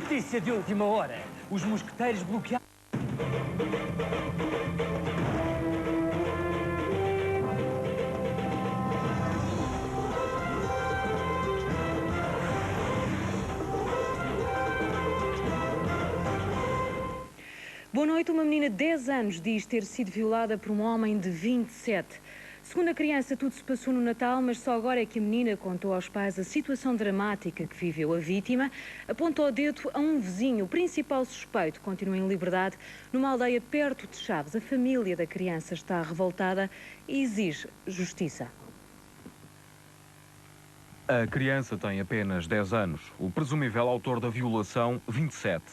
Notícia de última hora. Os mosqueteiros bloquearam... Boa noite. Uma menina de 10 anos diz ter sido violada por um homem de 27. Segundo a criança, tudo se passou no Natal, mas só agora é que a menina contou aos pais a situação dramática que viveu. A vítima apontou o dedo a um vizinho. O principal suspeito continua em liberdade numa aldeia perto de Chaves. A família da criança está revoltada e exige justiça. A criança tem apenas 10 anos. O presumível autor da violação, 27.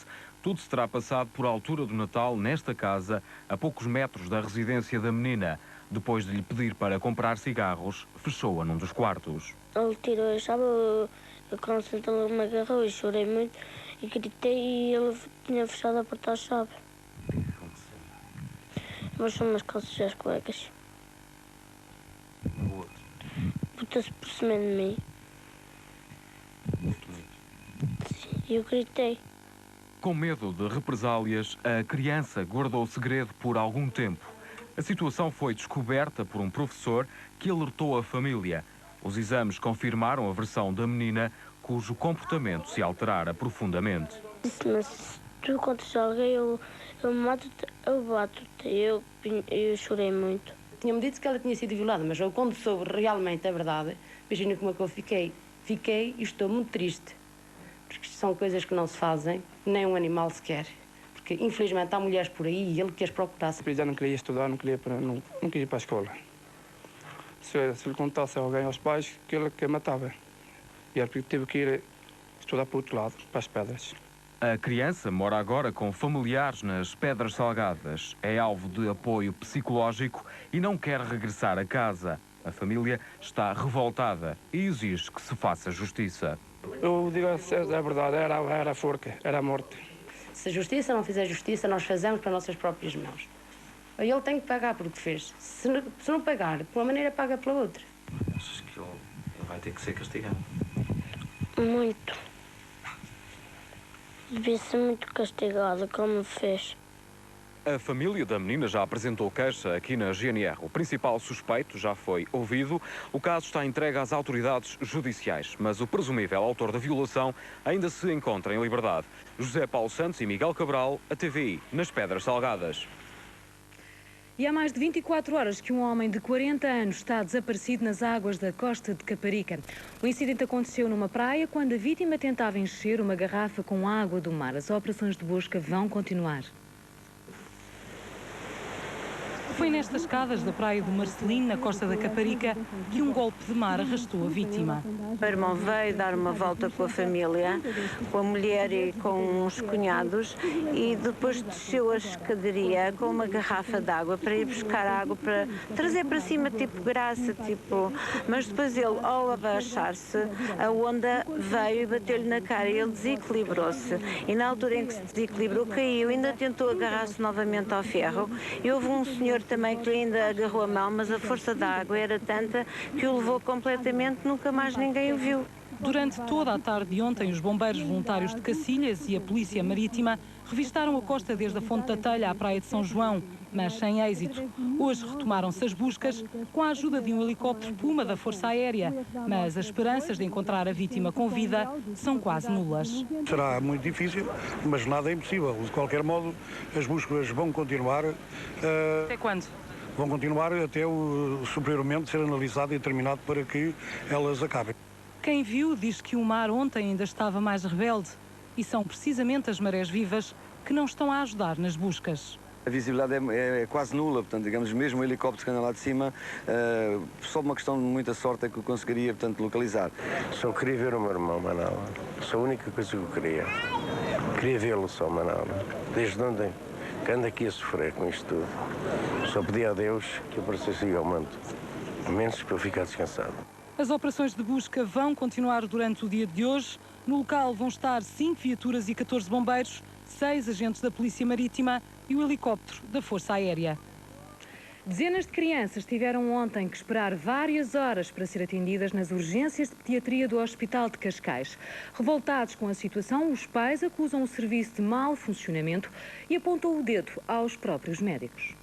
Tudo se terá passado por altura do Natal nesta casa, a poucos metros da residência da menina. Depois de lhe pedir para comprar cigarros, fechou-a num dos quartos. Ele tirou a chave, quando ele me agarrou, eu chorei muito e gritei e ele tinha fechado a porta à chave. O que é que aconteceu? Baixou umas calças às cuecas. O outro? Botou-se por cima de mim. Sim, e eu gritei. Com medo de represálias, a criança guardou o segredo por algum tempo. A situação foi descoberta por um professor que alertou a família. Os exames confirmaram a versão da menina, cujo comportamento se alterara profundamente. Disse-me, se tu contas alguém, eu mato-te, eu bato-te. Eu chorei muito. Tinha-me dito que ela tinha sido violada, mas eu, quando soube realmente a verdade, imagina como é que eu fiquei. Fiquei e estou muito triste. Porque são coisas que não se fazem, nem um animal sequer. Porque, infelizmente, há mulheres por aí e ele quer procurar. Eu já não queria estudar, não queria ir para a escola. Se lhe contasse a alguém, aos pais, que ele que matava. E era porque teve que ir estudar para o outro lado, para as pedras. A criança mora agora com familiares nas Pedras Salgadas. É alvo de apoio psicológico e não quer regressar a casa. A família está revoltada e exige que se faça justiça. Eu digo a verdade, era a forca, era a morte. Se a justiça não fizer justiça, nós fazemos para nossas próprias mãos. Ele tem que pagar por o que fez. Se não pagar, de uma maneira, paga pela outra. Achas que ele vai ter que ser castigado? Muito. Devia ser muito castigado, como fez. A família da menina já apresentou queixa aqui na GNR. O principal suspeito já foi ouvido. O caso está entregue às autoridades judiciais, mas o presumível autor da violação ainda se encontra em liberdade. José Paulo Santos e Miguel Cabral, a TVI, nas Pedras Salgadas. E há mais de 24 horas que um homem de 40 anos está desaparecido nas águas da costa de Caparica. O incidente aconteceu numa praia quando a vítima tentava encher uma garrafa com água do mar. As operações de busca vão continuar. Foi nestas escadas da praia do Marcelino, na costa da Caparica, que um golpe de mar arrastou a vítima. O irmão veio dar uma volta com a família, com a mulher e com uns cunhados, e depois desceu a escadaria com uma garrafa de água para ir buscar água, para trazer para cima, tipo graça, tipo... Mas depois ele, ao abaixar-se, a onda veio e bateu-lhe na cara e ele desequilibrou-se. E na altura em que se desequilibrou, caiu, ainda tentou agarrar-se novamente ao ferro, e houve um senhor também que ainda agarrou a mão, mas a força da água era tanta que o levou completamente, nunca mais ninguém o viu. Durante toda a tarde de ontem, os bombeiros voluntários de Cacilhas e a Polícia Marítima revistaram a costa desde a Fonte da Telha à Praia de São João, mas sem êxito. Hoje retomaram-se as buscas com a ajuda de um helicóptero Puma da Força Aérea, mas as esperanças de encontrar a vítima com vida são quase nulas. Será muito difícil, mas nada é impossível. De qualquer modo, as buscas vão continuar. Até quando? Vão continuar até o superiormente ser analisado e determinado para que elas acabem. Quem viu diz que o mar ontem ainda estava mais rebelde e são precisamente as marés vivas que não estão a ajudar nas buscas. A visibilidade é quase nula, portanto, digamos, mesmo o helicóptero que anda lá de cima, só uma questão de muita sorte é que o conseguiria, portanto, localizar. Só queria ver o meu irmão, Manuel. Só a única coisa que eu queria. Queria vê-lo só, Manuel. Desde ontem que ando aqui a sofrer com isto tudo. Só pedi a Deus que eu aparecesse igualmente, a menos para eu ficar descansado. As operações de busca vão continuar durante o dia de hoje. No local vão estar 5 viaturas e 14 bombeiros, 6 agentes da Polícia Marítima e o helicóptero da Força Aérea. Dezenas de crianças tiveram ontem que esperar várias horas para ser atendidas nas urgências de pediatria do Hospital de Cascais. Revoltados com a situação, os pais acusam o serviço de mau funcionamento e apontam o dedo aos próprios médicos.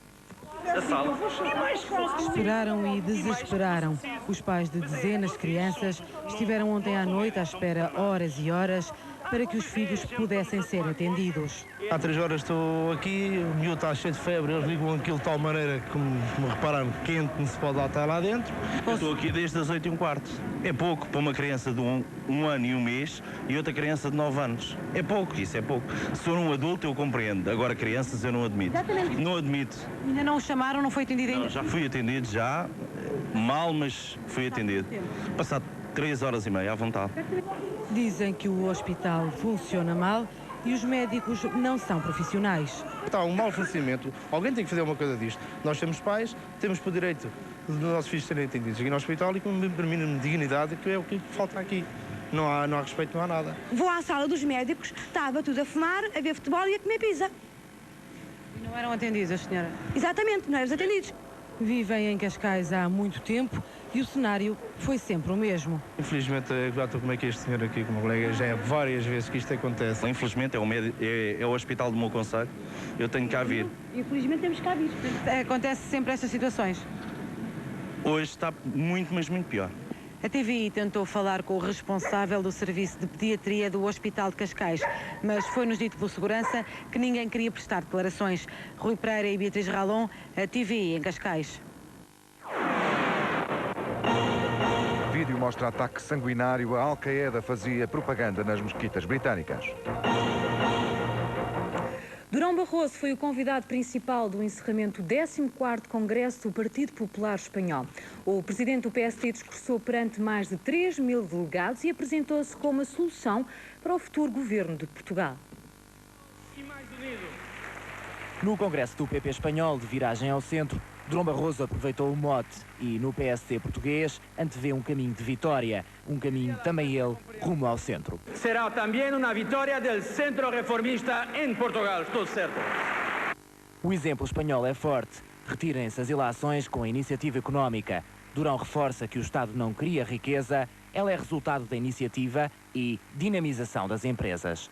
Esperaram e desesperaram. Os pais de dezenas de crianças estiveram ontem à noite à espera horas e horas para que os filhos pudessem ser atendidos. Há 3 horas estou aqui, o miúdo está cheio de febre, eles ligam aquilo de tal maneira que, como repararam, quente não se pode lá estar lá dentro. Eu estou aqui desde as 8h15. É pouco para uma criança de um ano e 1 mês e outra criança de 9 anos. É pouco, isso é pouco. Se for um adulto eu compreendo, agora crianças eu não admito. Exatamente. Não admito. Ainda não o chamaram, não foi atendido ainda? Não, já fui atendido, já, mal, mas fui atendido. Passado 3h30 à vontade. Dizem que o hospital funciona mal e os médicos não são profissionais. Está um mau funcionamento. Alguém tem que fazer uma coisa disto. Nós temos pais, temos por direito dos nossos filhos serem atendidos aqui no hospital e com uma mínima dignidade, que é o que falta aqui. Não há respeito, não há nada. Vou à sala dos médicos, estava tudo a fumar, a ver futebol e a comer pizza. E não eram atendidas, senhora? Exatamente, não éramos atendidos. Vivem em Cascais há muito tempo e o cenário foi sempre o mesmo. Infelizmente, já estou como é que este senhor aqui, como colega, já é várias vezes que isto acontece. Infelizmente é o hospital do meu concelho, eu tenho que cá vir. Infelizmente temos que cá vir. Acontece sempre estas situações? Hoje está muito, mas muito pior. A TVI tentou falar com o responsável do serviço de pediatria do Hospital de Cascais, mas foi-nos dito pelo segurança que ninguém queria prestar declarações. Rui Pereira e Beatriz Ralon, a TVI em Cascais. O vídeo mostra ataque sanguinário. A Al-Qaeda fazia propaganda nas mesquitas britânicas. Durão Barroso foi o convidado principal do encerramento do 14º Congresso do Partido Popular Espanhol. O presidente do PSD discursou perante mais de 3.000 delegados e apresentou-se como a solução para o futuro governo de Portugal. No Congresso do PP espanhol, de viragem ao centro, Durão Barroso aproveitou o mote e, no PSD português, antevê um caminho de vitória. Um caminho, também ele, rumo ao centro. Será também uma vitória do centro reformista em Portugal, estou certo. O exemplo espanhol é forte. Retirem-se as ilações com a iniciativa económica. Durão reforça que o Estado não cria riqueza, ela é resultado da iniciativa e dinamização das empresas.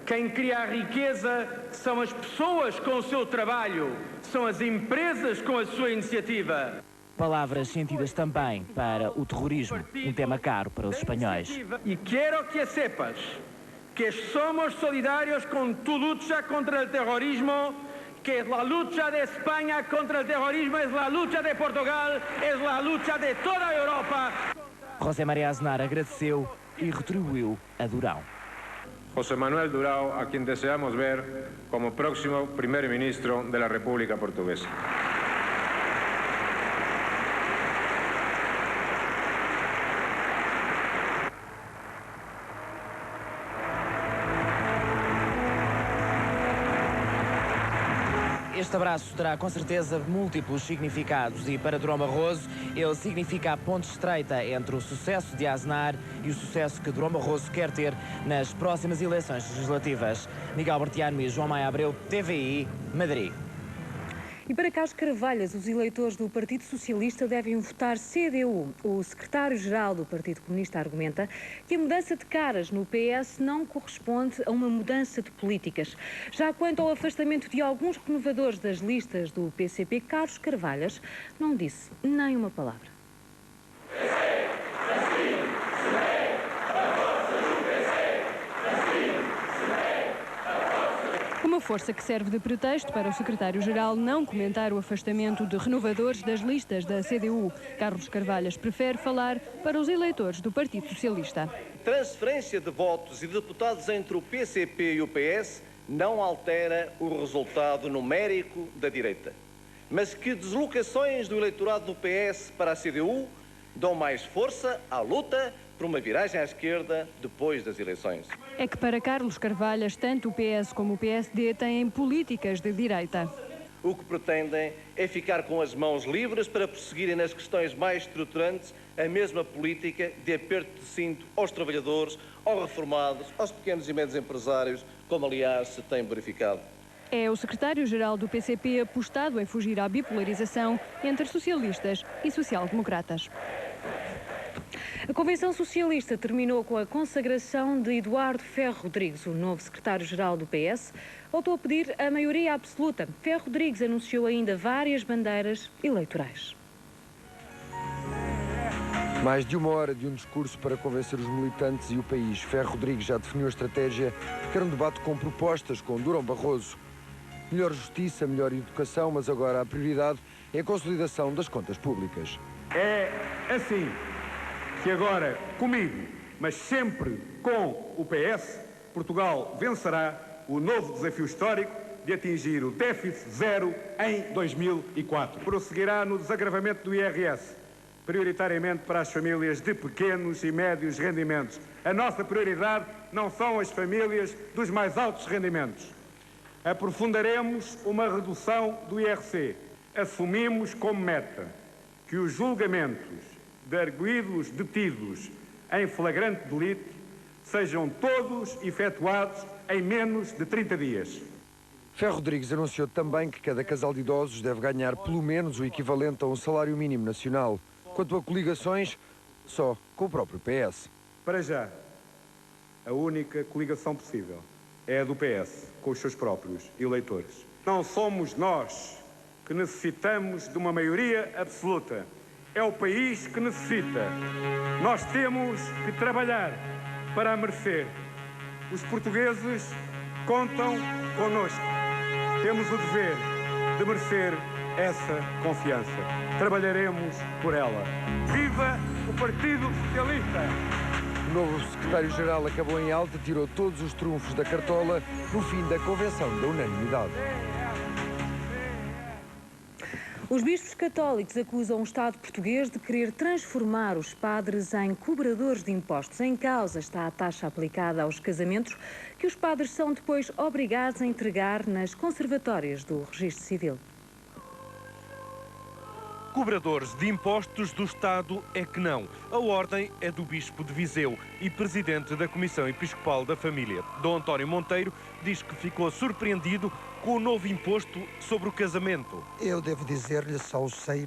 Quem cria a riqueza são as pessoas com o seu trabalho, são as empresas com a sua iniciativa. Palavras sentidas também para o terrorismo, um tema caro para os espanhóis. E quero que sepas que somos solidários com tu luta contra o terrorismo, que a luta de Espanha contra o terrorismo é a luta de Portugal, é a luta de toda a Europa. José María Aznar agradeceu e retribuiu a Durão. José Manuel Durão, a quem desejamos ver como próximo primeiro-ministro da República Portuguesa. Este abraço terá com certeza múltiplos significados e para Durão Barroso ele significa a ponte estreita entre o sucesso de Aznar e o sucesso que Durão Barroso quer ter nas próximas eleições legislativas. Miguel Bertiano e João Maia Abreu, TVI, Madrid. E para Carlos Carvalhas, os eleitores do Partido Socialista devem votar CDU. O secretário-geral do Partido Comunista argumenta que a mudança de caras no PS não corresponde a uma mudança de políticas. Já quanto ao afastamento de alguns renovadores das listas do PCP, Carlos Carvalhas não disse nem uma palavra. Uma força que serve de pretexto para o secretário-geral não comentar o afastamento de renovadores das listas da CDU. Carlos Carvalhas prefere falar para os eleitores do Partido Socialista. Transferência de votos e de deputados entre o PCP e o PS não altera o resultado numérico da direita, mas que deslocações do eleitorado do PS para a CDU dão mais força à luta por uma viragem à esquerda depois das eleições. É que para Carlos Carvalhas, tanto o PS como o PSD têm políticas de direita. O que pretendem é ficar com as mãos livres para prosseguirem nas questões mais estruturantes a mesma política de aperto de cinto aos trabalhadores, aos reformados, aos pequenos e médios empresários, como aliás se tem verificado. É o secretário-geral do PCP apostado em fugir à bipolarização entre socialistas e social-democratas. A Convenção Socialista terminou com a consagração de Eduardo Ferro Rodrigues, o novo secretário-geral do PS. Voltou a pedir a maioria absoluta. Ferro Rodrigues anunciou ainda várias bandeiras eleitorais. Mais de uma hora de um discurso para convencer os militantes e o país. Ferro Rodrigues já definiu a estratégia, quer um debate com propostas com Durão Barroso. Melhor justiça, melhor educação, mas agora a prioridade é a consolidação das contas públicas. É assim que agora, comigo, mas sempre com o PS, Portugal vencerá o novo desafio histórico de atingir o déficit zero em 2004. Prosseguirá no desagravamento do IRS, prioritariamente para as famílias de pequenos e médios rendimentos. A nossa prioridade não são as famílias dos mais altos rendimentos. Aprofundaremos uma redução do IRC. Assumimos como meta que os julgamentos de arguidos detidos em flagrante delito sejam todos efetuados em menos de 30 dias. Ferro Rodrigues anunciou também que cada casal de idosos deve ganhar pelo menos o equivalente a um salário mínimo nacional. Quanto a coligações, só com o próprio PS. Para já, a única coligação possível é a do PS, com os seus próprios eleitores. Não somos nós que necessitamos de uma maioria absoluta. É o país que necessita. Nós temos que trabalhar para a merecer. Os portugueses contam connosco. Temos o dever de merecer essa confiança. Trabalharemos por ela. Viva o Partido Socialista! O novo secretário-geral acabou em alta, tirou todos os trunfos da cartola no fim da convenção da unanimidade. Os bispos católicos acusam o Estado português de querer transformar os padres em cobradores de impostos. Em causa está a taxa aplicada aos casamentos que os padres são depois obrigados a entregar nas conservatórias do Registro Civil. Cobradores de impostos do Estado é que não. A ordem é do Bispo de Viseu e presidente da Comissão Episcopal da Família. Dom António Monteiro diz que ficou surpreendido com o novo imposto sobre o casamento. Eu devo dizer-lhe, só o sei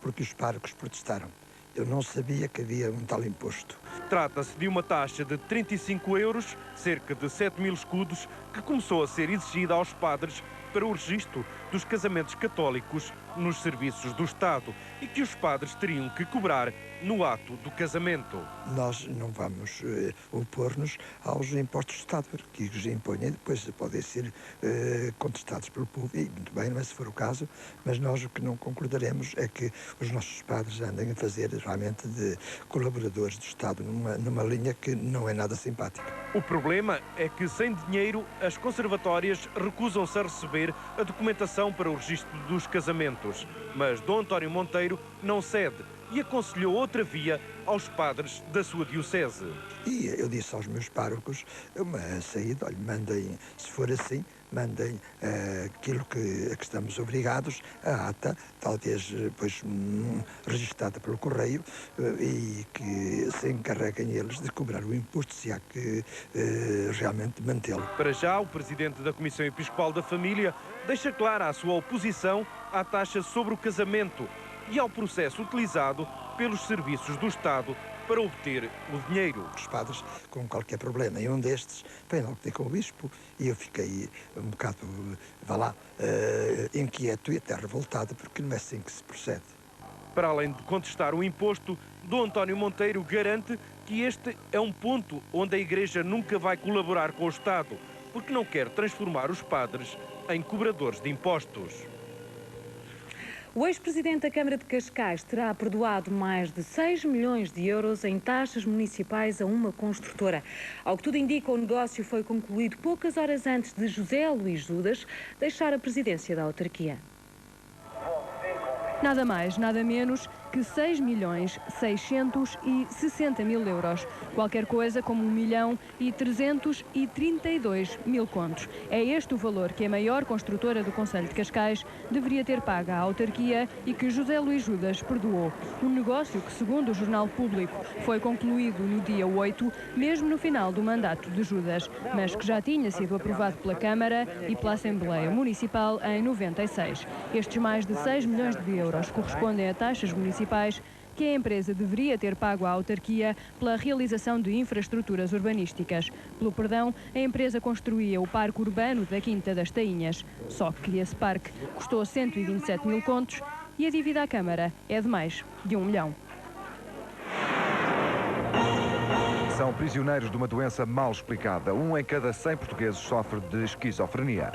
porque os párocos protestaram. Eu não sabia que havia um tal imposto. Trata-se de uma taxa de 35 euros, cerca de 7 mil escudos, que começou a ser exigida aos padres para o registro dos casamentos católicos nos serviços do Estado e que os padres teriam que cobrar no ato do casamento. Nós não vamos opor-nos aos impostos do Estado, que os impõem e depois podem ser contestados pelo povo, e muito bem, mas se for o caso, mas nós o que não concordaremos é que os nossos padres andem a fazer realmente de colaboradores do Estado numa linha que não é nada simpática. O problema é que, sem dinheiro, as conservatórias recusam-se a receber a documentação para o registro dos casamentos. Mas Dom António Monteiro não cede e aconselhou outra via aos padres da sua diocese. E eu disse aos meus párocos uma saída, olha, mandem, se for assim, mandem aquilo a que estamos obrigados, a ata, talvez depois registada pelo correio, e que se encarreguem eles de cobrar o imposto, se há que realmente mantê-lo. Para já, o presidente da Comissão Episcopal da Família deixa clara a sua oposição à taxa sobre o casamento e ao processo utilizado pelos serviços do Estado para obter o dinheiro. Os padres com qualquer problema, e um destes vem logo ter com o bispo, e eu fiquei um bocado, inquieto e até revoltado, porque não é assim que se procede. Para além de contestar o imposto, Dom António Monteiro garante que este é um ponto onde a Igreja nunca vai colaborar com o Estado, porque não quer transformar os padres em cobradores de impostos. O ex-presidente da Câmara de Cascais terá perdoado mais de 6 milhões de euros em taxas municipais a uma construtora. Ao que tudo indica, o negócio foi concluído poucas horas antes de José Luís Judas deixar a presidência da autarquia. Nada mais, nada menos que 6.660.000 euros. Qualquer coisa como 1.332.000 contos. É este o valor que a maior construtora do concelho de Cascais deveria ter pago à autarquia e que José Luís Judas perdoou. Um negócio que, segundo o Jornal Público, foi concluído no dia 8, mesmo no final do mandato de Judas, mas que já tinha sido aprovado pela Câmara e pela Assembleia Municipal em 96. Estes mais de 6 milhões de euros correspondem a taxas municipais que a empresa deveria ter pago à autarquia pela realização de infraestruturas urbanísticas. Pelo perdão, a empresa construía o Parque Urbano da Quinta das Tainhas. Só que esse parque custou 127.000 contos e a dívida à Câmara é de mais de 1 milhão. São prisioneiros de uma doença mal explicada. 1 em cada 100 portugueses sofre de esquizofrenia.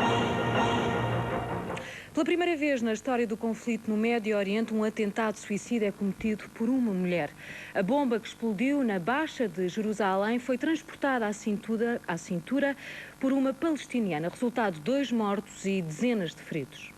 Pela primeira vez na história do conflito no Médio Oriente, um atentado suicida é cometido por uma mulher. A bomba que explodiu na Baixa de Jerusalém foi transportada à cintura por uma palestiniana. Resultado: 2 mortos e dezenas de feridos.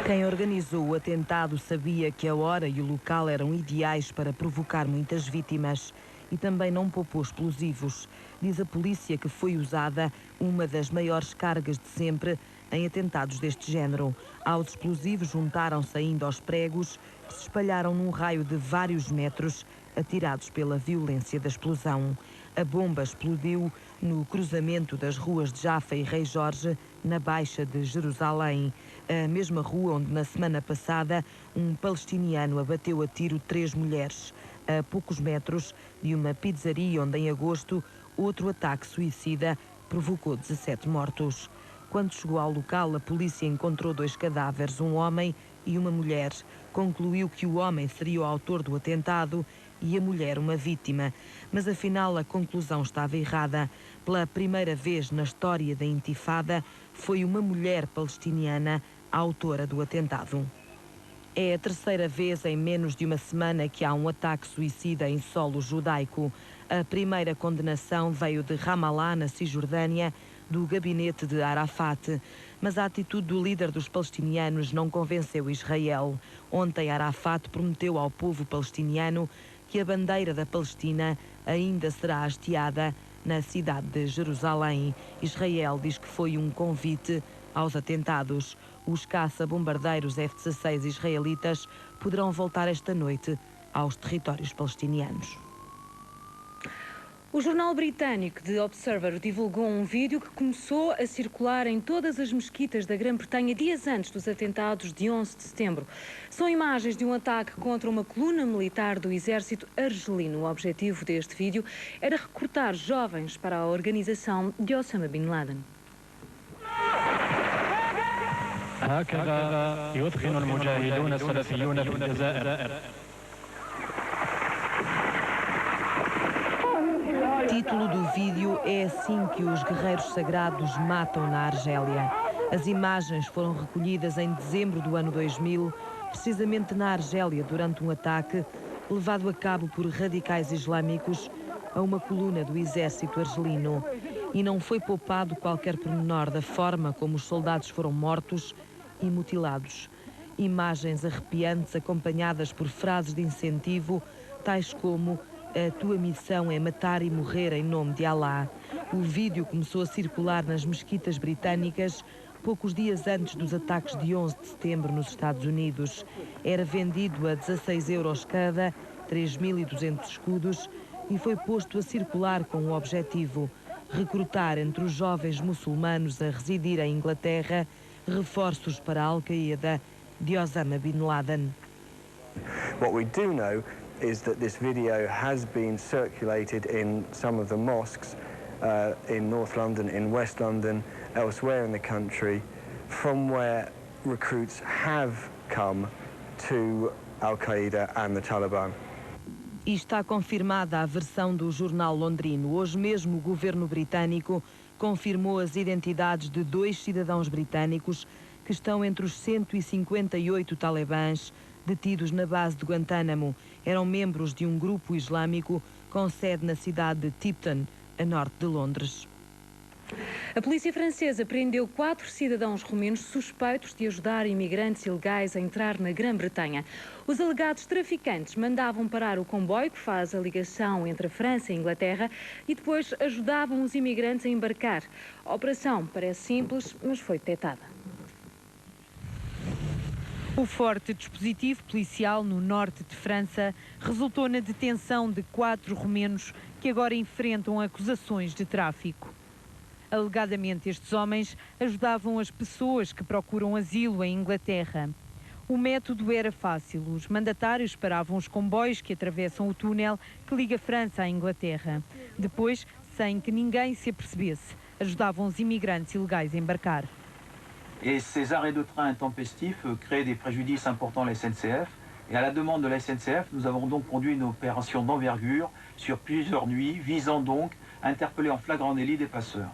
Quem organizou o atentado sabia que a hora e o local eram ideais para provocar muitas vítimas e também não poupou explosivos. Diz a polícia que foi usada uma das maiores cargas de sempre em atentados deste género. Aos explosivos juntaram-se ainda aos pregos que se espalharam num raio de vários metros, atirados pela violência da explosão. A bomba explodiu no cruzamento das ruas de Jaffa e Rei Jorge, na Baixa de Jerusalém, a mesma rua onde na semana passada um palestiniano abateu a tiro 3 mulheres, a poucos metros de uma pizzaria onde em agosto outro ataque suicida provocou 17 mortos. Quando chegou ao local, a polícia encontrou 2 cadáveres, um homem e uma mulher. Concluiu que o homem seria o autor do atentado e a mulher uma vítima. Mas afinal a conclusão estava errada. Pela primeira vez na história da Intifada, foi uma mulher palestiniana a autora do atentado. É a terceira vez em menos de uma semana que há um ataque suicida em solo judaico. A primeira condenação veio de Ramallah, na Cisjordânia, do gabinete de Arafat. Mas a atitude do líder dos palestinianos não convenceu Israel. Ontem Arafat prometeu ao povo palestiniano que a bandeira da Palestina ainda será hasteada na cidade de Jerusalém. Israel diz que foi um convite aos atentados. Os caça-bombardeiros F-16 israelitas poderão voltar esta noite aos territórios palestinianos. O jornal britânico The Observer divulgou um vídeo que começou a circular em todas as mesquitas da Grã-Bretanha dias antes dos atentados de 11 de setembro. São imagens de um ataque contra uma coluna militar do exército argelino. O objetivo deste vídeo era recrutar jovens para a organização de Osama Bin Laden. هكذا يثخن المجاهدون السلفيون في الجزائر. Título do vídeo é Assim que os guerreiros sagrados matam na Argélia. As imagens foram recolhidas em dezembro do ano 2000, precisamente na Argélia, durante um ataque levado a cabo por radicais islâmicos a uma coluna do exército argelino. E não foi poupado qualquer pormenor da forma como os soldados foram mortos e mutilados. Imagens arrepiantes acompanhadas por frases de incentivo, tais como: a tua missão é matar e morrer em nome de Alá. O vídeo começou a circular nas mesquitas britânicas poucos dias antes dos ataques de 11 de setembro nos Estados Unidos. Era vendido a 16 euros cada, 3.200 escudos, e foi posto a circular com o objetivo: recrutar entre os jovens muçulmanos a residir em Inglaterra reforços para a Al-Qaeda de Osama Bin Laden. What we do know is that this video has been circulated in some of the mosques in North London, in West London, elsewhere in the country, from where recruits have come to Al-Qaeda and the Taliban. E está confirmada a versão do jornal londrino. Hoje mesmo o governo britânico confirmou as identidades de 2 cidadãos britânicos que estão entre os 158 talibãs detidos na base de Guantánamo. Eram membros de um grupo islâmico com sede na cidade de Tipton, a norte de Londres. A polícia francesa prendeu 4 cidadãos romenos suspeitos de ajudar imigrantes ilegais a entrar na Grã-Bretanha. Os alegados traficantes mandavam parar o comboio que faz a ligação entre a França e a Inglaterra e depois ajudavam os imigrantes a embarcar. A operação parece simples, mas foi detectada. O forte dispositivo policial no norte de França resultou na detenção de 4 romenos que agora enfrentam acusações de tráfico. Alegadamente, estes homens ajudavam as pessoas que procuram asilo em Inglaterra. O método era fácil. Os mandatários paravam os comboios que atravessam o túnel que liga a França à Inglaterra. Depois, sem que ninguém se apercebesse, ajudavam os imigrantes ilegais a embarcar. Et ces arrêts de train intempestifs créent des préjudices importants à la SNCF. Et à la demande de la SNCF, nous avons donc conduit une opération d'envergure sur plusieurs nuits, visant donc à interpeller en flagrant délit des passeurs.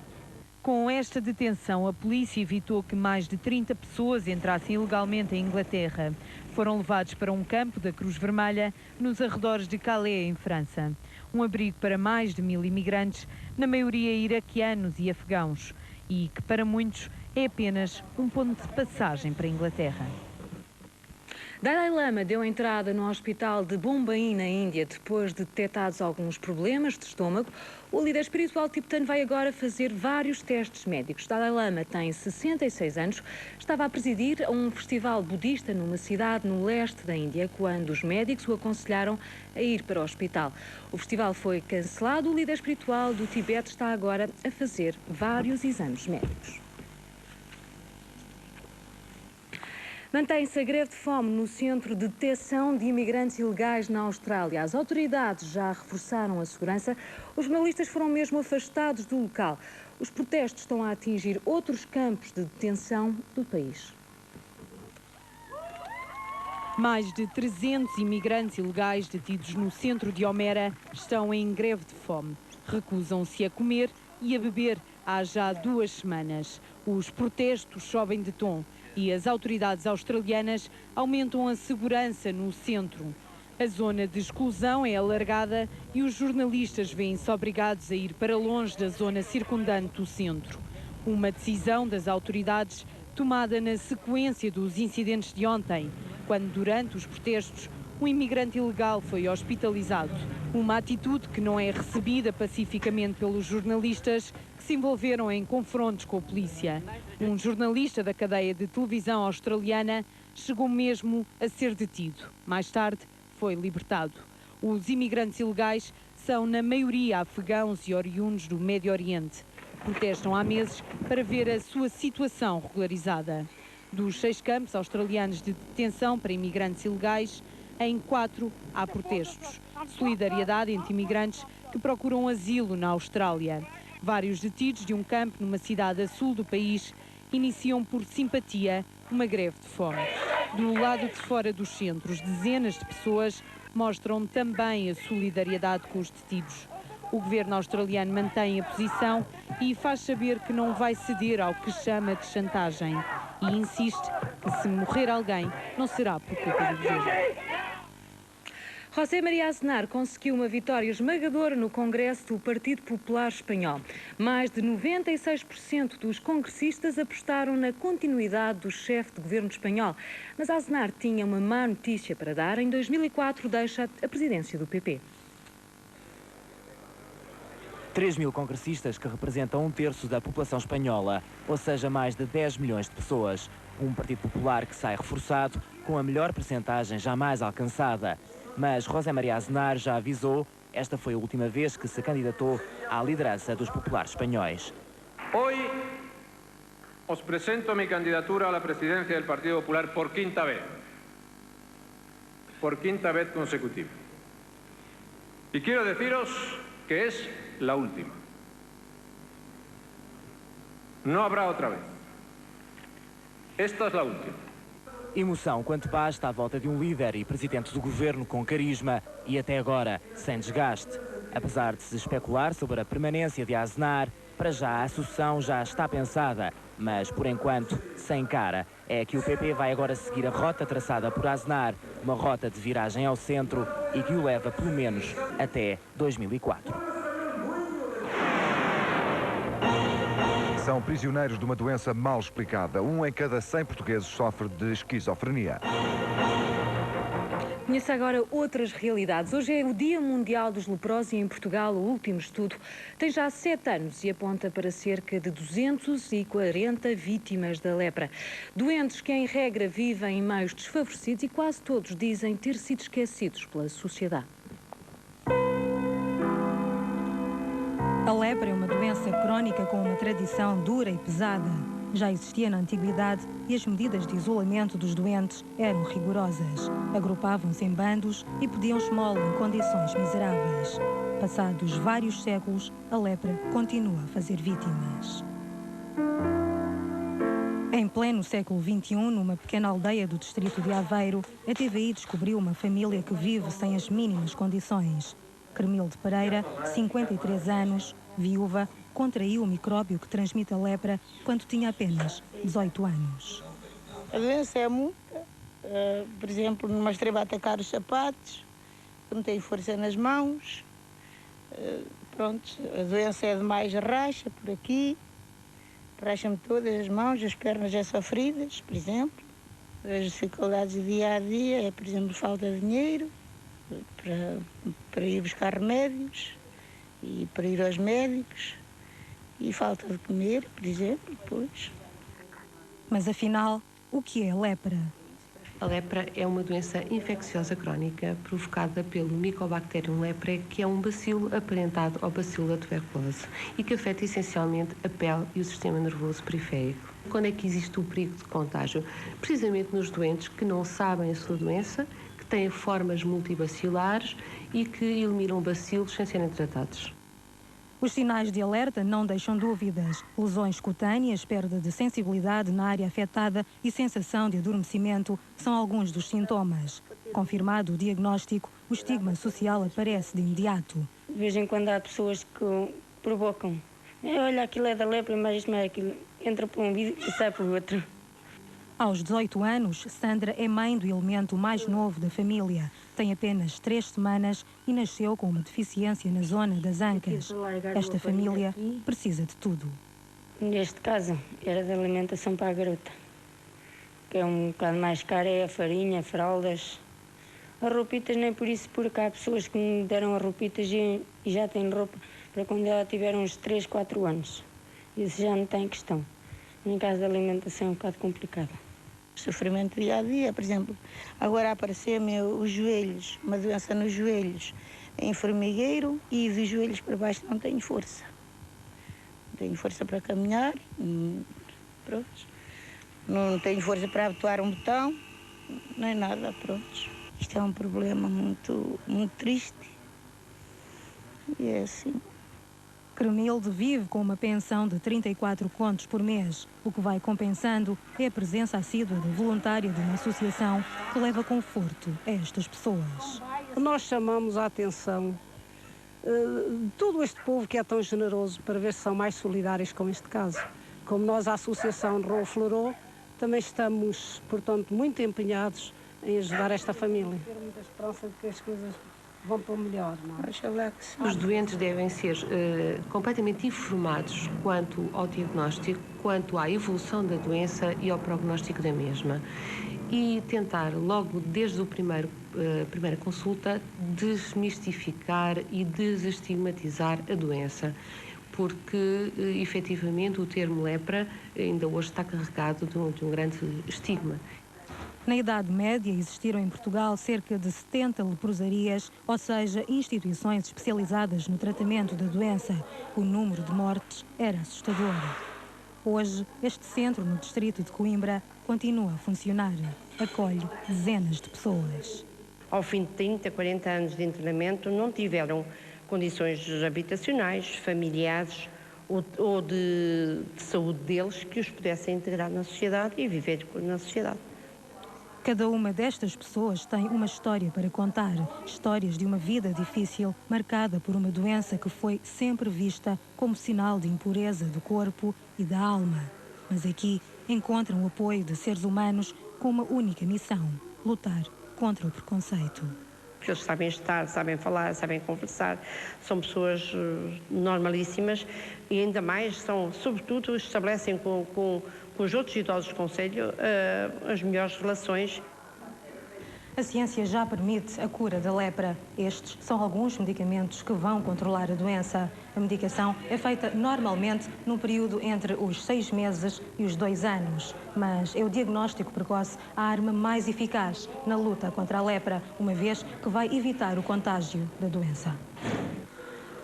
Com esta detenção, a polícia evitou que mais de 30 pessoas entrassem ilegalmente em Inglaterra. Foram levados para um campo da Cruz Vermelha, nos arredores de Calais, em França. Um abrigo para mais de 1000 imigrantes, na maioria iraquianos e afegãos, e que para muitos é apenas um ponto de passagem para a Inglaterra. Dalai Lama deu entrada no hospital de Bombaim, na Índia, depois de detectados alguns problemas de estômago. O líder espiritual tibetano vai agora fazer vários testes médicos. Dalai Lama tem 66 anos, estava a presidir a um festival budista numa cidade no leste da Índia, quando os médicos o aconselharam a ir para o hospital. O festival foi cancelado. O líder espiritual do Tibete está agora a fazer vários exames médicos. Mantém-se a greve de fome no centro de detenção de imigrantes ilegais na Austrália. As autoridades já reforçaram a segurança. Os jornalistas foram mesmo afastados do local. Os protestos estão a atingir outros campos de detenção do país. Mais de 300 imigrantes ilegais detidos no centro de Homera estão em greve de fome. Recusam-se a comer e a beber há já 2 semanas. Os protestos sobem de tom e as autoridades australianas aumentam a segurança no centro. A zona de exclusão é alargada e os jornalistas veem-se obrigados a ir para longe da zona circundante do centro. Uma decisão das autoridades tomada na sequência dos incidentes de ontem, quando durante os protestos um imigrante ilegal foi hospitalizado. Uma atitude que não é recebida pacificamente pelos jornalistas que se envolveram em confrontos com a polícia. Um jornalista da cadeia de televisão australiana chegou mesmo a ser detido. Mais tarde, foi libertado. Os imigrantes ilegais são, na maioria, afegãos e oriundos do Médio Oriente. Protestam há meses para ver a sua situação regularizada. Dos 6 campos australianos de detenção para imigrantes ilegais, em 4 há protestos. Solidariedade entre imigrantes que procuram asilo na Austrália. Vários detidos de um campo numa cidade a sul do país iniciam por simpatia uma greve de fome. Do lado de fora dos centros, dezenas de pessoas mostram também a solidariedade com os detidos. O governo australiano mantém a posição e faz saber que não vai ceder ao que chama de chantagem e insiste que se morrer alguém não será por culpa do governo. José María Aznar conseguiu uma vitória esmagadora no Congresso do Partido Popular Espanhol. Mais de 96% dos congressistas apostaram na continuidade do chefe de governo espanhol. Mas Aznar tinha uma má notícia para dar. Em 2004 deixa a presidência do PP. 3.000 congressistas que representam 1/3 da população espanhola, ou seja, mais de 10 milhões de pessoas. Um Partido Popular que sai reforçado, com a melhor percentagem jamais alcançada. Mas José María Aznar já avisou, esta foi a última vez que se candidatou à liderança dos populares espanhóis. Hoy os presento mi candidatura a la presidencia del Partido Popular por quinta vez consecutiva. Y quiero deciros que es la última. No habrá otra vez. Esta es la última. Emoção quanto basta à volta de um líder e presidente do governo com carisma e até agora sem desgaste. Apesar de se especular sobre a permanência de Aznar, para já a sucessão já está pensada, mas por enquanto sem cara. É que o PP vai agora seguir a rota traçada por Aznar, uma rota de viragem ao centro e que o leva pelo menos até 2004. São prisioneiros de uma doença mal explicada. 1 em cada 100 portugueses sofre de esquizofrenia. Conheça agora outras realidades. Hoje é o Dia Mundial dos Leprosos e em Portugal o último estudo tem já 7 anos e aponta para cerca de 240 vítimas da lepra. Doentes que, em regra, vivem em meios desfavorecidos e quase todos dizem ter sido esquecidos pela sociedade. A lepra é uma doença crónica com uma tradição dura e pesada. Já existia na antiguidade e as medidas de isolamento dos doentes eram rigorosas. Agrupavam-se em bandos e pediam esmola em condições miseráveis. Passados vários séculos, a lepra continua a fazer vítimas. Em pleno século XXI, numa pequena aldeia do distrito de Aveiro, a TVI descobriu uma família que vive sem as mínimas condições. Cremilde Pereira, 53 anos, viúva, contraiu o micróbio que transmite a lepra quando tinha apenas 18 anos. A doença é muita. Por exemplo, numa estreba a atacar os sapatos, não tenho força nas mãos. Pronto, a doença é demais, racha por aqui. Racha-me todas as mãos, as pernas já sofridas, por exemplo. As dificuldades do dia a dia é, por exemplo, falta de dinheiro para ir buscar remédios e para ir aos médicos. E falta de comer, por exemplo, pois. Mas afinal, o que é a lepra? A lepra é uma doença infecciosa crónica provocada pelo Mycobacterium leprae, que é um bacilo aparentado ao bacilo da tuberculose e que afeta essencialmente a pele e o sistema nervoso periférico. Quando é que existe o perigo de contágio? Precisamente nos doentes que não sabem a sua doença, que têm formas multibacilares e que eliminam bacilos sem serem tratados. Os sinais de alerta não deixam dúvidas. Lesões cutâneas, perda de sensibilidade na área afetada e sensação de adormecimento são alguns dos sintomas. Confirmado o diagnóstico, o estigma social aparece de imediato. De vez em quando há pessoas que provocam. Olha, aquilo é da lepra, mas isto não é aquilo. Entra por um vídeo e sai por outro. Aos 18 anos, Sandra é mãe do elemento mais novo da família. Tem apenas 3 semanas e nasceu com uma deficiência na zona das ancas. Esta família precisa de tudo. Neste caso, era de alimentação para a garota. Que é um bocado mais cara, é a farinha, fraldas. As roupitas nem por isso, porque há pessoas que me deram as roupitas e já têm roupa para quando ela tiver uns 3, 4 anos. Isso já não tem questão. Em caso de alimentação é um bocado complicado. Sofrimento dia a dia, por exemplo, agora apareceu-me os joelhos, uma doença nos joelhos, em formigueiro e dos joelhos para baixo não tenho força. Não tenho força para caminhar, pronto. Não tenho força para abotoar um botão, nem nada, pronto. Isto é um problema muito triste e é assim. Cremilde vive com uma pensão de 34 contos por mês. O que vai compensando é a presença assídua de voluntária de uma associação que leva conforto a estas pessoas. Nós chamamos a atenção de todo este povo que é tão generoso para ver se são mais solidários com este caso. Como nós, a Associação Rô Florô, também estamos, portanto, muito empenhados em ajudar esta família. Ter muita esperança de que as coisas vão para o melhor, não é? Os doentes devem ser completamente informados quanto ao diagnóstico, quanto à evolução da doença e ao prognóstico da mesma. E tentar, logo desde a primeira consulta, desmistificar e desestigmatizar a doença. Porque, efetivamente, o termo lepra ainda hoje está carregado de um grande estigma. Na Idade Média existiram em Portugal cerca de 70 leprosarias, ou seja, instituições especializadas no tratamento da doença. O número de mortes era assustador. Hoje, este centro no distrito de Coimbra continua a funcionar. Acolhe dezenas de pessoas. Ao fim de 30, 40 anos de internamento, não tiveram condições habitacionais, familiares ou de saúde deles que os pudessem integrar na sociedade e viver na sociedade. Cada uma destas pessoas tem uma história para contar. Histórias de uma vida difícil, marcada por uma doença que foi sempre vista como sinal de impureza do corpo e da alma. Mas aqui encontram o apoio de seres humanos com uma única missão: lutar contra o preconceito. porque eles sabem estar, sabem falar, sabem conversar, são pessoas normalíssimas e ainda mais, sobretudo, estabelecem com os outros idosos do Conselho as melhores relações. A ciência já permite a cura da lepra. Estes são alguns medicamentos que vão controlar a doença. A medicação é feita normalmente num período entre os 6 meses e os 2 anos. Mas é o diagnóstico precoce a arma mais eficaz na luta contra a lepra, uma vez que vai evitar o contágio da doença.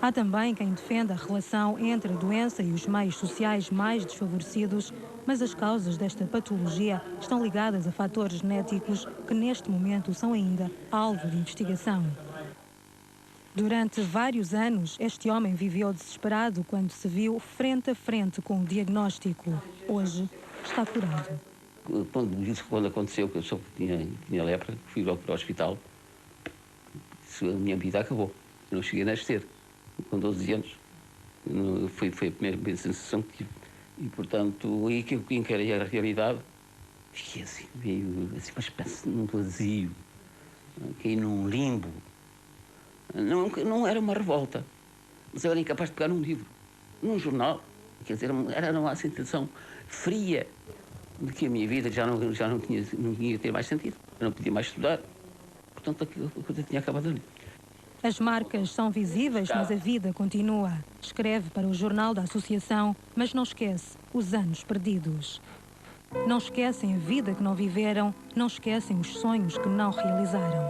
Há também quem defenda a relação entre a doença e os meios sociais mais desfavorecidos, mas as causas desta patologia estão ligadas a fatores genéticos que neste momento são ainda alvo de investigação. Durante vários anos, este homem viveu desesperado quando se viu frente a frente com o diagnóstico. Hoje está curado. Quando aconteceu que eu soube que tinha lepra, fui logo para o hospital, a minha vida acabou. Eu não cheguei a nascer. Com 12 anos, foi a primeira sensação que tive. E, portanto, aí que eu encarei a realidade, fiquei assim, meio assim, uma espécie de um vazio, caí num limbo. Não era uma revolta, mas eu era incapaz de pegar num livro, num jornal. Quer dizer, era uma sensação fria de que a minha vida já não tinha ter mais sentido. Eu não podia mais estudar. Portanto, a coisa tinha acabado ali. As marcas são visíveis, mas a vida continua. Escreve para o jornal da associação, mas não esquece os anos perdidos. Não esquecem a vida que não viveram, não esquecem os sonhos que não realizaram.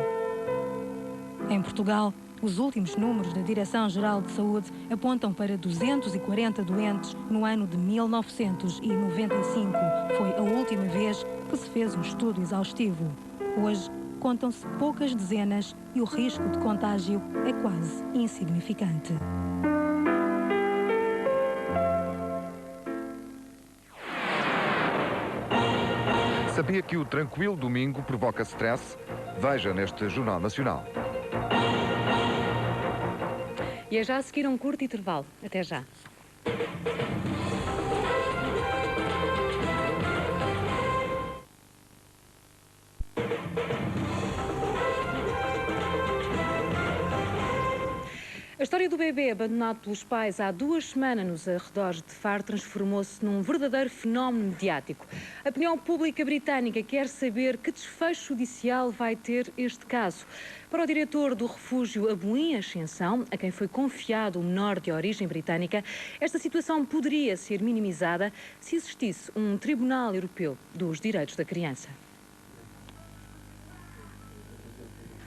Em Portugal, os últimos números da Direção-Geral de Saúde apontam para 240 doentes no ano de 1995. Foi a última vez que se fez um estudo exaustivo. Hoje, contam-se poucas dezenas e o risco de contágio é quase insignificante. Sabia que o tranquilo domingo provoca stress? Veja neste Jornal Nacional. E é já a seguir um curto intervalo. Até já. A história do bebê abandonado pelos pais há 2 semanas nos arredores de Faro transformou-se num verdadeiro fenómeno mediático. A opinião pública britânica quer saber que desfecho judicial vai ter este caso. Para o diretor do refúgio Aboim Ascensão, a quem foi confiado o menor de origem britânica, esta situação poderia ser minimizada se existisse um Tribunal Europeu dos Direitos da Criança.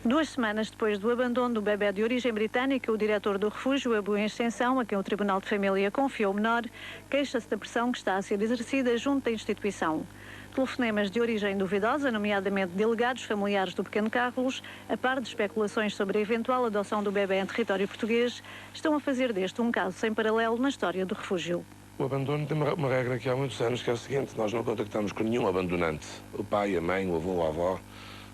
2 semanas depois do abandono do bebê de origem britânica, o diretor do refúgio, Aboim Ascensão, a quem o Tribunal de Família confiou o menor, queixa-se da pressão que está a ser exercida junto da instituição. Telefonemas de origem duvidosa, nomeadamente de alegados familiares do pequeno Carlos, a par de especulações sobre a eventual adoção do bebê em território português, estão a fazer deste um caso sem paralelo na história do refúgio. O abandono tem uma regra que há muitos anos, que é o seguinte: nós não contactamos com nenhum abandonante, o pai, a mãe, o avô, a avó.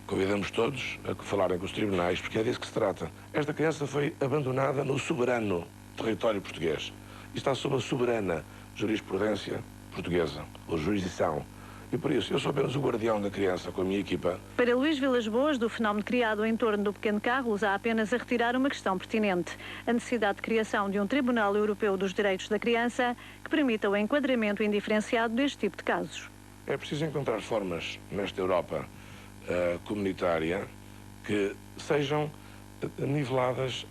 Convidamos todos a falarem com os tribunais, porque é disso que se trata. Esta criança foi abandonada no soberano território português. E está sob a soberana jurisprudência portuguesa, ou jurisdição. E por isso, eu sou apenas o guardião da criança com a minha equipa. Para Luís Vilas Boas, do fenómeno criado em torno do pequeno Carlos, há apenas a retirar uma questão pertinente: a necessidade de criação de um Tribunal Europeu dos Direitos da Criança que permita o enquadramento indiferenciado deste tipo de casos. É preciso encontrar formas nesta Europa comunitária que sejam niveladas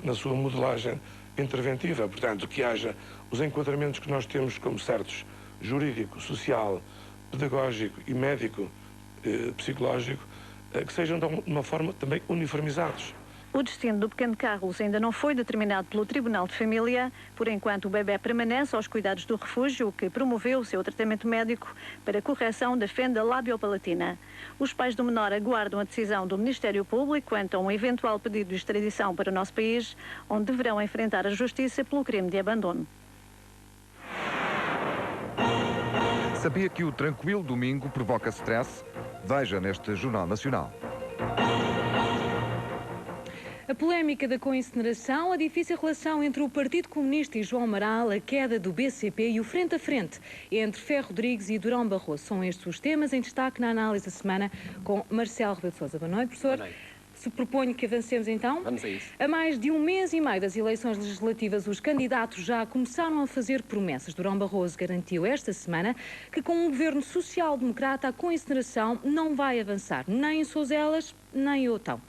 na sua modelagem interventiva. Portanto, que haja os enquadramentos que nós temos como certos: jurídico, social, pedagógico e médico, psicológico, que sejam de uma forma também uniformizados. O destino do pequeno Carlos ainda não foi determinado pelo Tribunal de Família. Por enquanto, o bebê permanece aos cuidados do refúgio, que promoveu o seu tratamento médico para correção da fenda labiopalatina. Os pais do menor aguardam a decisão do Ministério Público quanto a um eventual pedido de extradição para o nosso país, onde deverão enfrentar a justiça pelo crime de abandono. Sabia que o tranquilo domingo provoca stress? Veja neste Jornal Nacional. A polémica da coincineração, a difícil relação entre o Partido Comunista e João Amaral, a queda do BCP e o frente a frente entre Ferro Rodrigues e Durão Barroso. São estes os temas em destaque na análise da semana com Marcelo Rebelo de Sousa. Boa noite, professor. Boa noite. Proponho que avancemos então. Vamos a isso. A mais de um mês e meio das eleições legislativas, os candidatos já começaram a fazer promessas. Durão Barroso garantiu esta semana que com um governo social-democrata a coincineração não vai avançar, nem em Souzelas, nem em Otão.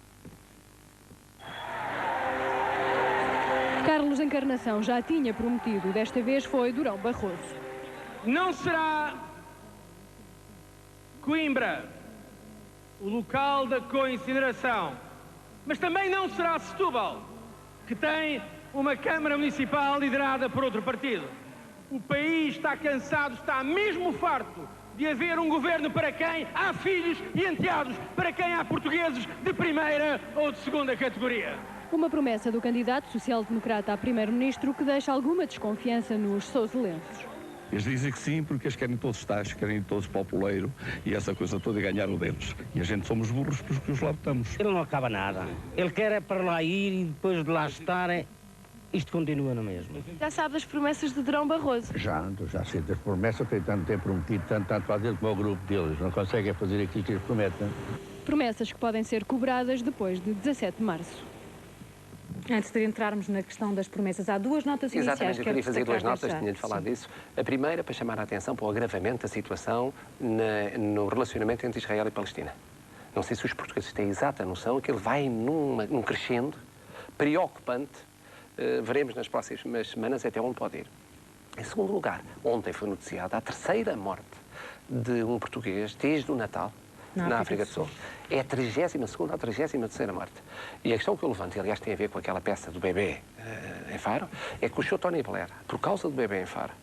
Carlos Encarnação já tinha prometido, desta vez foi Durão Barroso. Não será Coimbra o local da coincineração, mas também não será Setúbal, que tem uma Câmara Municipal liderada por outro partido. O país está cansado, está mesmo farto de haver um governo para quem há filhos e enteados, para quem há portugueses de primeira ou de segunda categoria. Uma promessa do candidato social-democrata a primeiro-ministro que deixa alguma desconfiança nos souselenses. Eles dizem que sim porque eles querem todos taxas, querem todos para o poleiro e essa coisa toda e ganhar o deles. E a gente somos burros porque os lá estamos. Ele não acaba nada. Ele quer é para lá ir e depois de lá estar, isto continua no mesmo. Já sabe das promessas de Durão Barroso? Já sei das promessas, tem prometido tanto lá dentro como ao grupo deles. Não conseguem fazer aquilo que eles prometem. Promessas que podem ser cobradas depois de 17 de março. Antes de entrarmos na questão das promessas, há duas notas iniciais. Exatamente, eu queria fazer duas notas, tinha-lhe falado disso. A primeira, para chamar a atenção para o agravamento da situação no relacionamento entre Israel e Palestina. Não sei se os portugueses têm exata noção que ele vai num crescendo preocupante. Veremos nas próximas semanas até onde pode ir. Em segundo lugar, ontem foi noticiada a terceira morte de um português desde o Natal na África do Sul. É a 32ª ou 33ª morte. E a questão que eu levanto, e aliás tem a ver com aquela peça do bebê em Faro, é que o Sr. Tony Blair, por causa do bebê em Faro,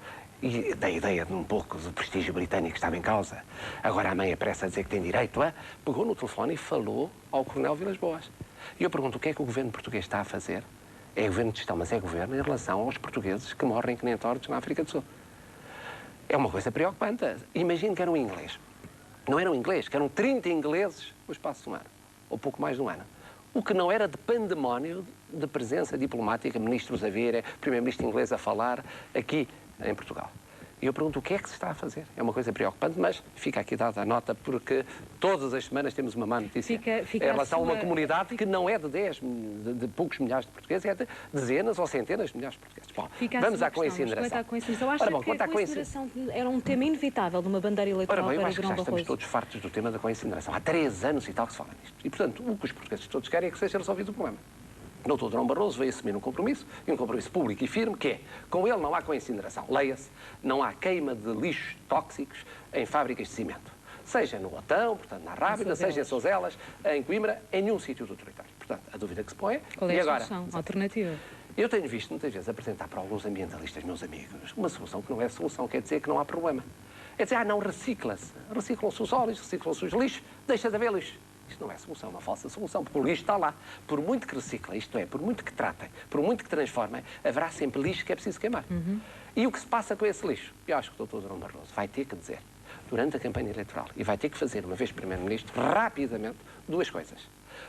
e da ideia de um pouco do prestígio britânico que estava em causa, agora a mãe apressa a dizer que tem direito, pegou no telefone e falou ao Coronel Vilas Boas. E eu pergunto, o que é que o governo português está a fazer? É governo de gestão, mas é governo em relação aos portugueses que morrem que nem tortos na África do Sul. É uma coisa preocupante. Imagino que era um inglês. Não era um inglês, que eram 30 ingleses no espaço de um ano, ou pouco mais de um ano. O que não era de pandemónio de presença diplomática, ministros a vir, primeiro-ministro inglês a falar aqui em Portugal. E eu pergunto, o que é que se está a fazer? É uma coisa preocupante, mas fica aqui dada a nota, porque todas as semanas temos uma má notícia em relação a uma comunidade que não é de 10, de poucos milhares de portugueses, é de dezenas ou centenas de milhares de portugueses. Bom, vamos à coincineração. Acho que a coincineração era um tema inevitável de uma bandeira eleitoral para Durão Barroso. Eu acho que já estamos todos fartos do tema da coincineração. Há 3 anos e tal que se fala nisto. E, portanto, o que os portugueses todos querem é que seja resolvido o problema. O Dr. Durão Barroso veio assumir um compromisso público e firme, que é, com ele não há coincineração. Leia-se, não há queima de lixos tóxicos em fábricas de cimento. Seja no Otão, portanto, na Rábida, seja em Souzelas, em Coimbra, em nenhum sítio do território. Portanto, a dúvida que se põe é... Qual é a solução alternativa? Eu tenho visto muitas vezes apresentar para alguns ambientalistas, meus amigos, uma solução que não é solução, quer dizer que não há problema. É dizer, não, recicla-se. Reciclam-se os óleos, reciclam-se os lixos, deixa de haver lixo. Isto não é solução, é uma falsa solução, porque o lixo está lá. Por muito que reciclem, isto é, por muito que tratem, por muito que transformem, haverá sempre lixo que é preciso queimar. E o que se passa com esse lixo? Eu acho que o Dr. Durão Barroso vai ter que dizer, durante a campanha eleitoral, e vai ter que fazer, uma vez Primeiro-Ministro, rapidamente, duas coisas.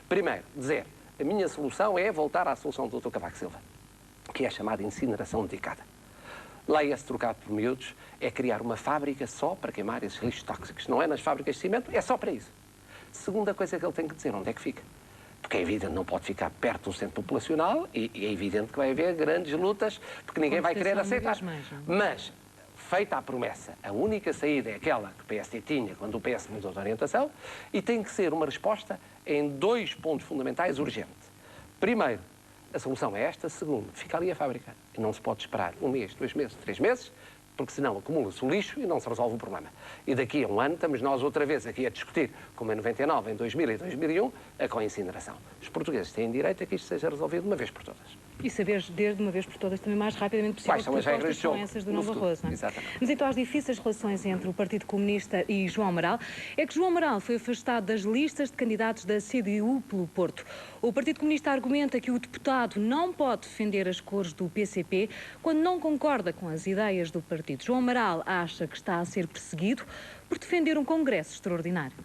Primeiro, dizer, a minha solução é voltar à solução do Dr. Cavaco Silva, que é a chamada incineração dedicada. Leia-se trocado por miúdos, é criar uma fábrica só para queimar esses lixos tóxicos. Não é nas fábricas de cimento, é só para isso. Segunda coisa que ele tem que dizer, onde é que fica? Porque é evidente, não pode ficar perto do centro populacional e é evidente que vai haver grandes lutas, porque ninguém vai querer aceitar. Mas, feita a promessa, a única saída é aquela que o PSD tinha quando o PS mudou de orientação e tem que ser uma resposta em 2 pontos fundamentais urgentes. Primeiro, a solução é esta. Segundo, fica ali a fábrica. E não se pode esperar 1 mês, 2 meses, 3 meses, porque senão acumula-se o lixo e não se resolve o problema. E daqui a um ano estamos nós outra vez aqui a discutir, como em 99, em 2000 e 2001, a coincineração. Os portugueses têm direito a que isto seja resolvido de uma vez por todas. E saber, desde uma vez por todas, também mais rapidamente possível, quais são as regras de jogo essas do Durão Barroso, não é? Exatamente. Mas então, as difíceis relações entre o Partido Comunista e João Amaral é que João Amaral foi afastado das listas de candidatos da CDU pelo Porto. O Partido Comunista argumenta que o deputado não pode defender as cores do PCP quando não concorda com as ideias do partido. João Amaral acha que está a ser perseguido por defender um congresso extraordinário.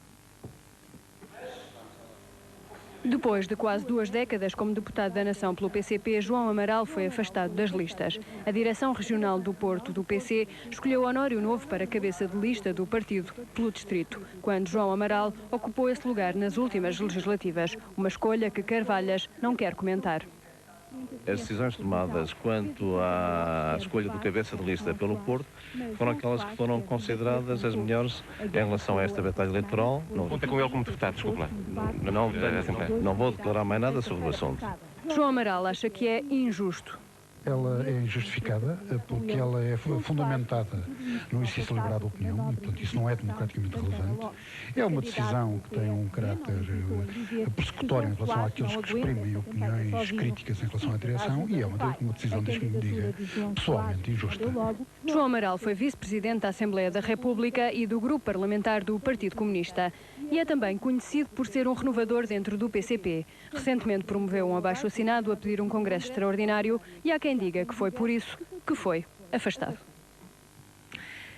Depois de quase 2 décadas como deputado da Nação pelo PCP, João Amaral foi afastado das listas. A direção regional do Porto do PC escolheu Honório Novo para cabeça de lista do partido pelo distrito, quando João Amaral ocupou esse lugar nas últimas legislativas, uma escolha que Carvalhas não quer comentar. As decisões tomadas quanto à escolha do cabeça de lista pelo Porto foram aquelas que foram consideradas as melhores em relação a esta batalha eleitoral. Conta com ele como deputado, desculpe lá. Não vou declarar mais nada sobre o assunto. João Amaral acha que é injusto. Ela é injustificada porque ela é fundamentada no exercício liberado de opinião e, portanto, isso não é democraticamente relevante. É uma decisão que tem um caráter persecutório em relação àqueles que exprimem opiniões críticas em relação à direção e é uma decisão, deixe-me me diga, pessoalmente injusta. João Amaral foi vice-presidente da Assembleia da República e do grupo parlamentar do Partido Comunista. E é também conhecido por ser um renovador dentro do PCP. Recentemente promoveu um abaixo-assinado a pedir um congresso extraordinário e há quem diga que foi por isso que foi afastado.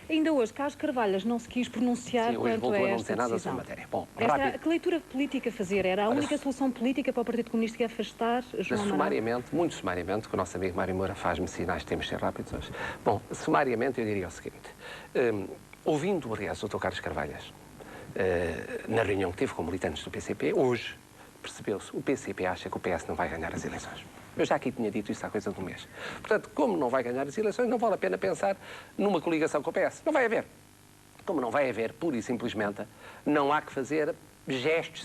Ainda hoje, Carlos Carvalhas não se quis pronunciar quanto a esta decisão. Bom, que leitura política fazer? Era a única solução política para o Partido Comunista que é afastar João Amaral? Muito sumariamente, que o nosso amigo Mário Moura faz-me sinais, temos de ser rápidos hoje. Bom, sumariamente eu diria o seguinte. Ouvindo, aliás, o Dr. Carlos Carvalhas, na reunião que teve com militantes do PCP, hoje percebeu-se, o PCP acha que o PS não vai ganhar as eleições. Eu já aqui tinha dito isso há coisa de um mês. Portanto, como não vai ganhar as eleições, não vale a pena pensar numa coligação com o PS. Não vai haver. Como não vai haver, pura e simplesmente, não há que fazer gestos